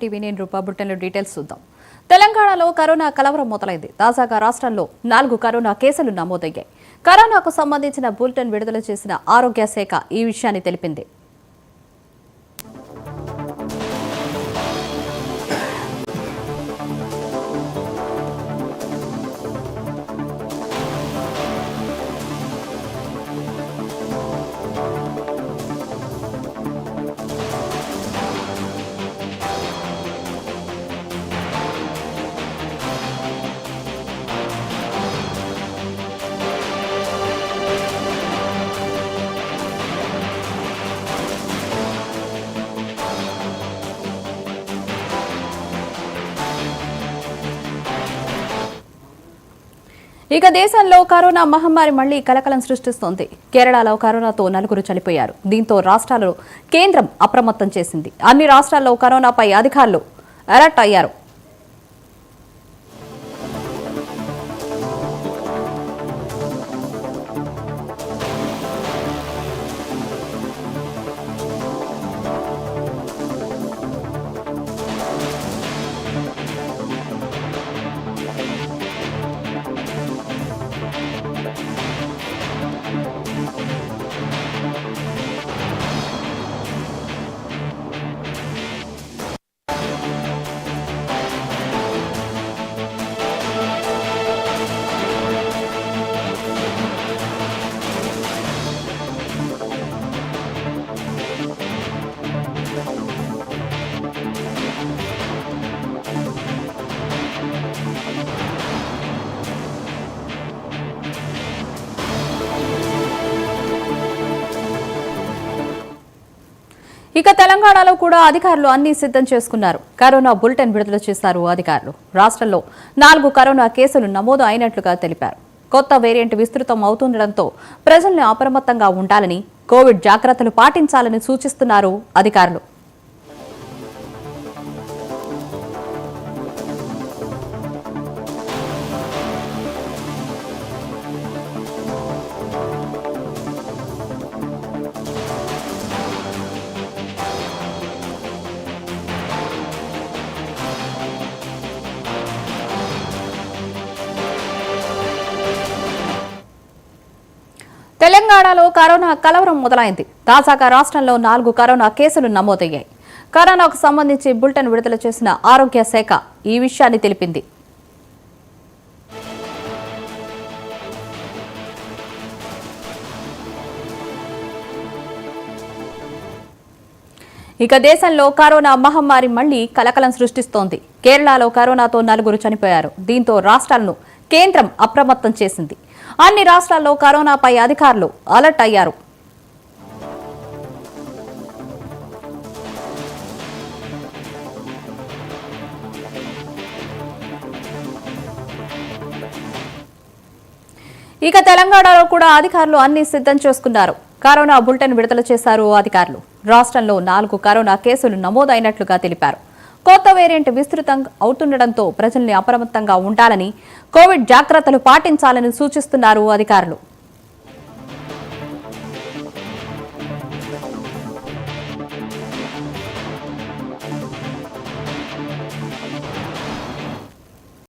TV నేను రూపా బుట్టెన్లో details చూద్దాం. తెలంగాణలో కరోనా కలవరం మొదలైంది. తాజాగా రాష్ట్రంలో 4 కరోనా కేసులు నమోదయ్యాయి. కరోనాకు సంబంధించిన బులెటిన్ విడుదల చేసిన ఆరోగ్య శాఖ ఈ విషయాన్ని తెలిపింది. ఇక దేశంలో కరోనా మహమ్మారి మళ్లీ కలకలం సృష్టిస్తోంది. కేరళలో కరోనాతో 4 చనిపోయారు. దీంతో రాష్ట్రాలలో కేంద్రం అప్రమత్తం చేసింది. అన్ని రాష్ట్రాల్లో కరోనాపై అధికారులు అలర్ట్ అయ్యారు. ఇక తెలంగాణలో కూడా అధికారులు అన్ని సిద్ధం చేసుకున్నారు. కరోనా బులెటిన్ విడుదల చేశారు అధికారులు. రాష్ట్రంలో 4 కరోనా కేసులు నమోదు అయినట్లుగా తెలిపారు. కొత్త వేరియంట్ విస్తృతం అవుతుండటంతో ప్రజల్ని అప్రమత్తంగా ఉండాలని, కోవిడ్ జాగ్రత్తలు పాటించాలని సూచిస్తున్నారు అధికారులు. తెలంగాణలో కరోనా కలవరం మొదలైంది. తాజాగా రాష్ట్రంలో 4 కరోనా కేసులు నమోదయ్యాయి. కరోనాకు సంబంధించి బులెటిన్ విడుదల చేసిన ఆరోగ్య శాఖ ఈ విషయాన్ని తెలిపింది. ఇక దేశంలో కరోనా మహమ్మారి మళ్లీ కలకలం సృష్టిస్తోంది. కేరళలో కరోనాతో 4 చనిపోయారు. దీంతో రాష్ట్రాలను కేంద్రం అప్రమత్తం చేసింది. అన్ని రాష్ట్రాల్లో కరోనాపై అధికారులు అలర్ట్ అయ్యారు. ఇక తెలంగాణలో కూడా అధికారులు అన్ని సిద్ధం చేసుకున్నారు. కరోనా బులెటిన్ విడుదల చేశారు అధికారులు. రాష్ట్రంలో 4 కరోనా కేసులు నమోదైనట్లుగా తెలిపారు. కొత్త వేరియంట్ విస్తృతం అవుతుండటంతో ప్రజల్ని అప్రమత్తంగా ఉండాలని, కోవిడ్ జాగ్రత్తలు పాటించాలని సూచిస్తున్నారు అధికారులు.